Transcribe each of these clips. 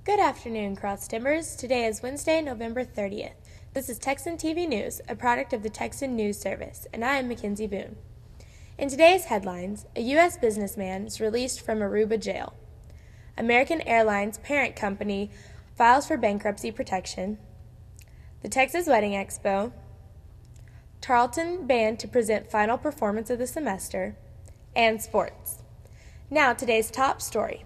Good afternoon, Cross Timbers. Today is Wednesday, November 30th. This is Texan TV News, a product of the Texan News Service, and I am Mackenzie Boone. In today's headlines, a U.S. businessman is released from Aruba jail. American Airlines parent company files for bankruptcy protection. The Texas Wedding Expo. Tarleton Band to present final performance of the semester. And sports. Now, today's top story.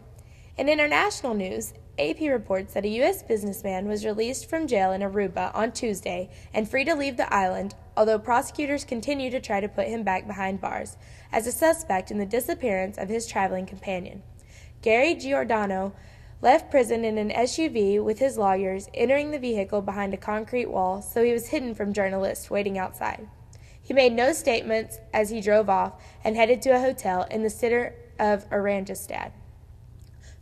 In international news, AP reports that a U.S. businessman was released from jail in Aruba on Tuesday and free to leave the island, although prosecutors continue to try to put him back behind bars as a suspect in the disappearance of his traveling companion. Gary Giordano left prison in an SUV with his lawyers, entering the vehicle behind a concrete wall, so he was hidden from journalists waiting outside. He made no statements as he drove off and headed to a hotel in the city of Oranjestad.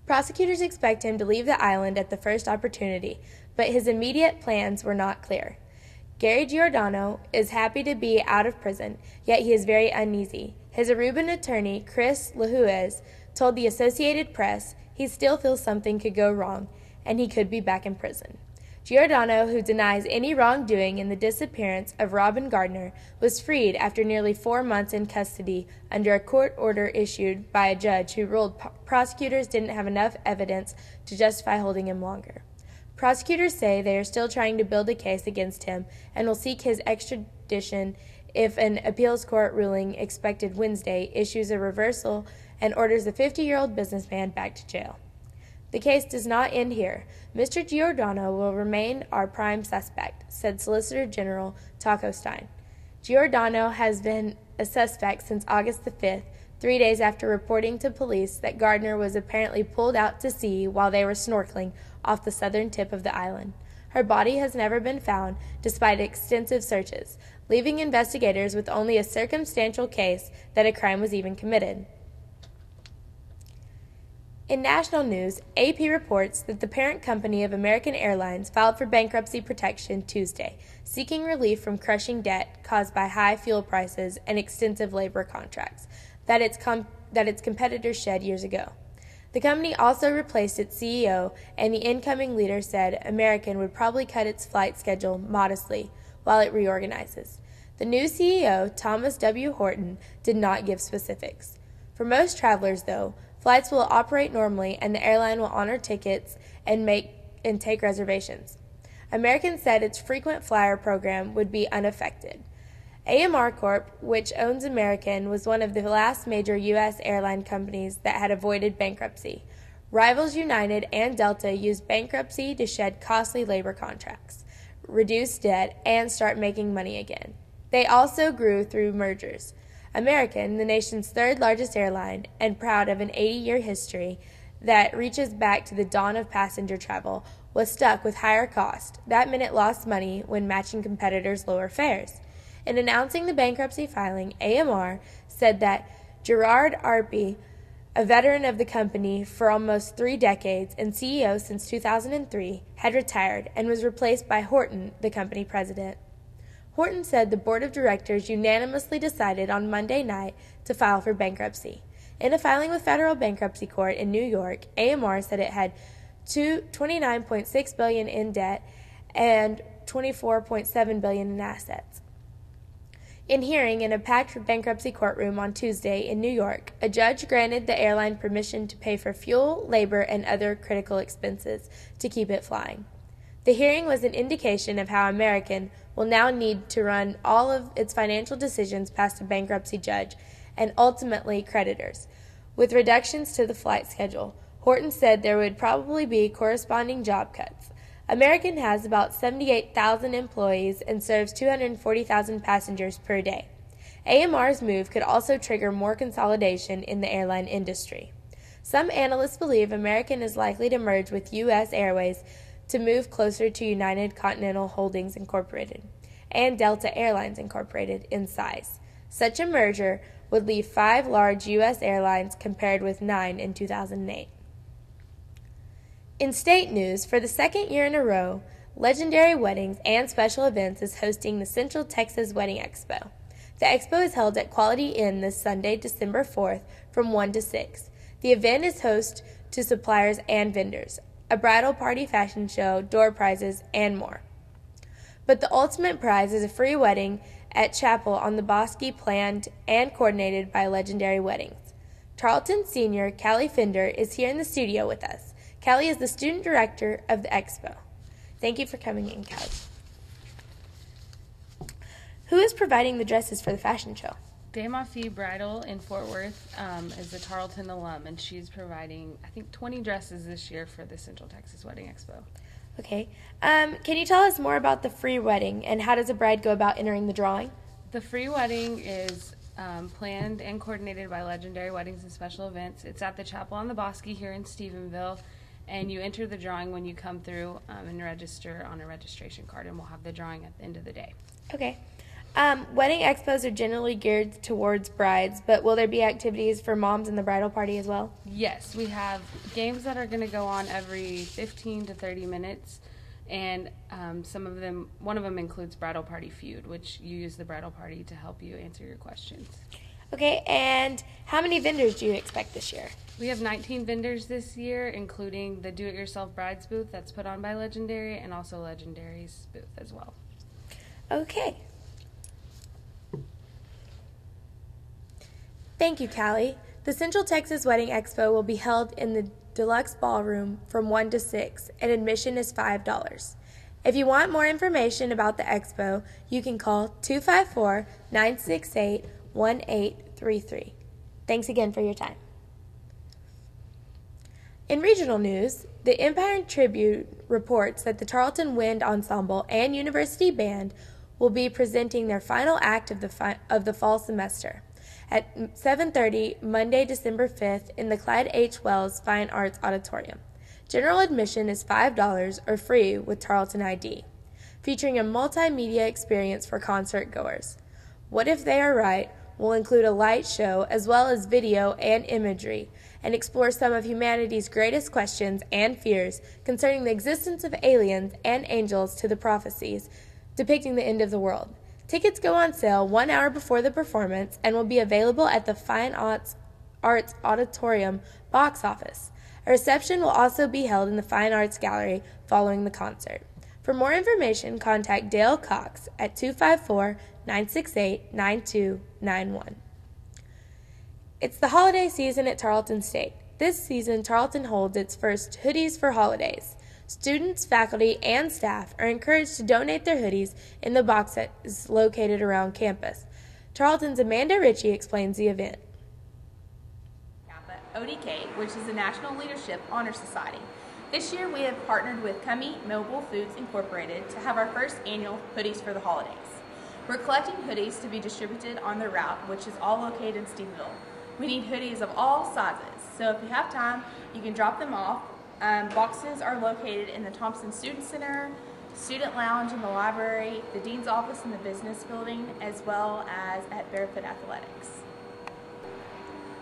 Prosecutors expect him to leave the island at the first opportunity, but his immediate plans were not clear. Gary Giordano is happy to be out of prison, yet he is very uneasy. His Aruban attorney, Chris Lahuez, told the Associated Press he still feels something could go wrong, and he could be back in prison. Giordano, who denies any wrongdoing in the disappearance of Robin Gardner, was freed after nearly 4 months in custody under a court order issued by a judge who ruled prosecutors didn't have enough evidence to justify holding him longer. Prosecutors say they are still trying to build a case against him and will seek his extradition if an appeals court ruling expected Wednesday issues a reversal and orders the 50-year-old businessman back to jail. The case does not end here. Mr. Giordano will remain our prime suspect, said Solicitor General Taco Stein. Giordano has been a suspect since August the 5th, 3 days after reporting to police that Gardner was apparently pulled out to sea while they were snorkeling off the southern tip of the island. Her body has never been found, despite extensive searches, leaving investigators with only a circumstantial case that a crime was even committed. In national news, AP reports that the parent company of American Airlines filed for bankruptcy protection Tuesday, seeking relief from crushing debt caused by high fuel prices and extensive labor contracts that its competitors shed years ago. The company also replaced its CEO, and the incoming leader said American would probably cut its flight schedule modestly while it reorganizes. The new CEO, Thomas W. Horton, did not give specifics. For most travelers, though, flights will operate normally, and the airline will honor tickets and take reservations. American said its frequent flyer program would be unaffected. AMR Corp., which owns American, was one of the last major U.S. airline companies that had avoided bankruptcy. Rivals United and Delta used bankruptcy to shed costly labor contracts, reduce debt, and start making money again. They also grew through mergers. American, the nation's third-largest airline and proud of an 80-year history that reaches back to the dawn of passenger travel, was stuck with higher costs. That meant it lost money when matching competitors' lower fares. In announcing the bankruptcy filing, AMR said that Gerard Arpey, a veteran of the company for almost 3 decades and CEO since 2003, had retired and was replaced by Horton, the company president. Horton said the board of directors unanimously decided on Monday night to file for bankruptcy. In a filing with federal bankruptcy court in New York, AMR said it had $29.6 billion in debt and $24.7 billion in assets. In hearing in a packed bankruptcy courtroom on Tuesday in New York, a judge granted the airline permission to pay for fuel, labor, and other critical expenses to keep it flying. The hearing was an indication of how American will now need to run all of its financial decisions past a bankruptcy judge and ultimately creditors. With reductions to the flight schedule, Horton said there would probably be corresponding job cuts. American has about 78,000 employees and serves 240,000 passengers per day. AMR's move could also trigger more consolidation in the airline industry. Some analysts believe American is likely to merge with U.S. Airways to move closer to United Continental Holdings Incorporated and Delta Airlines Incorporated in size. Such a merger would leave 5 large U.S. airlines compared with 9 in 2008. In state news, for the second year in a row, Legendary Weddings and Special Events is hosting the Central Texas Wedding Expo. The expo is held at Quality Inn this Sunday, December 4th from 1 to 6. The event is host to suppliers and vendors. a bridal party fashion show, door prizes, and more. But the ultimate prize is a free wedding at Chapel on the Bosque, planned and coordinated by Legendary Weddings. Tarleton Senior Callie Fender is here in the studio with us. Callie is the student director of the Expo. Thank you for coming in, Callie. Who is providing the dresses for the fashion show? Damafi Bridal in Fort Worth is a Tarleton alum, and she's providing, I think, 20 dresses this year for the Central Texas Wedding Expo. Okay. Can you tell us more about the free wedding, and how does a bride go about entering the drawing? The free wedding is planned and coordinated by Legendary Weddings and Special Events. It's at the Chapel on the Bosque here in Stephenville, and you enter the drawing when you come through and register on a registration card, and we'll have the drawing at the end of the day. Okay. Wedding expos are generally geared towards brides, but will there be activities for moms in the bridal party as well? Yes, we have games that are going to go on every 15 to 30 minutes, and one of them includes Bridal Party Feud, which you use the bridal party to help you answer your questions. Okay, and how many vendors do you expect this year? We have 19 vendors this year, including the Do-It-Yourself Brides booth that's put on by Legendary, and also Legendary's booth as well. Okay. Thank you, Callie. The Central Texas Wedding Expo will be held in the Deluxe Ballroom from 1 to 6, and admission is $5. If you want more information about the Expo, you can call 254-968-1833. Thanks again for your time. In regional news, the Empire Tribune reports that the Tarleton Wind Ensemble and University Band will be presenting their final act of the fall semester at 7:30 Monday, December 5th in the Clyde H. Wells Fine Arts Auditorium. General admission is $5 or free with Tarleton ID, featuring a multimedia experience for concert goers. What If They Are Right will include a light show as well as video and imagery, and explore some of humanity's greatest questions and fears concerning the existence of aliens and angels to the prophecies depicting the end of the world. Tickets go on sale 1 hour before the performance and will be available at the Fine Arts Auditorium box office. A reception will also be held in the Fine Arts Gallery following the concert. For more information, contact Dale Cox at 254-968-9291. It's the holiday season at Tarleton State. This season, Tarleton holds its first Hoodies for Holidays. Students, faculty, and staff are encouraged to donate their hoodies in the box that is located around campus. Tarleton's Amanda Ritchie explains the event. ODK, which is the National Leadership Honor Society. This year we have partnered with Cummy Mobile Foods Incorporated to have our first annual Hoodies for the Holidays. We're collecting hoodies to be distributed on the route, which is all located in Stephenville. We need hoodies of all sizes, so if you have time, you can drop them off. Boxes are located in the Thompson Student Center, Student Lounge in the library, the Dean's Office in the Business Building, as well as at Barefoot Athletics.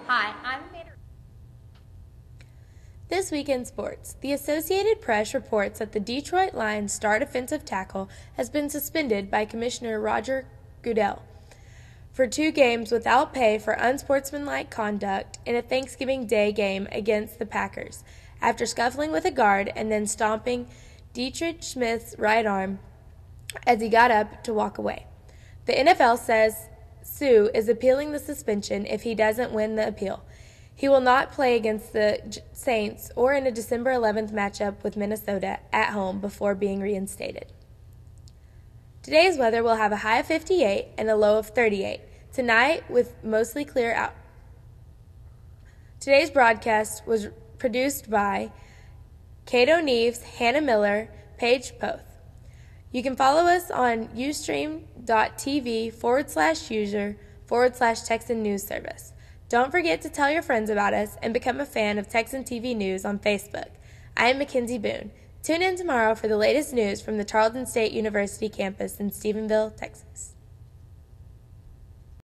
Hi, I'm Amanda. This week in sports, the Associated Press reports that the Detroit Lions star defensive tackle has been suspended by Commissioner Roger Goodell for 2 games without pay for unsportsmanlike conduct in a Thanksgiving Day game against the Packers, after scuffling with a guard and then stomping Dietrich Smith's right arm as he got up to walk away. The NFL says Sue is appealing the suspension if he doesn't win the appeal. He will not play against the Saints or in a December 11th matchup with Minnesota at home before being reinstated. Today's weather will have a high of 58 and a low of 38. Tonight with mostly clear out. Today's broadcast was produced by Kate O'Neves, Hannah Miller, Paige Poth. You can follow us on ustream.tv/user/Texan News Service. Don't forget to tell your friends about us and become a fan of Texan TV News on Facebook. I am Mackenzie Boone. Tune in tomorrow for the latest news from the Tarleton State University campus in Stephenville, Texas.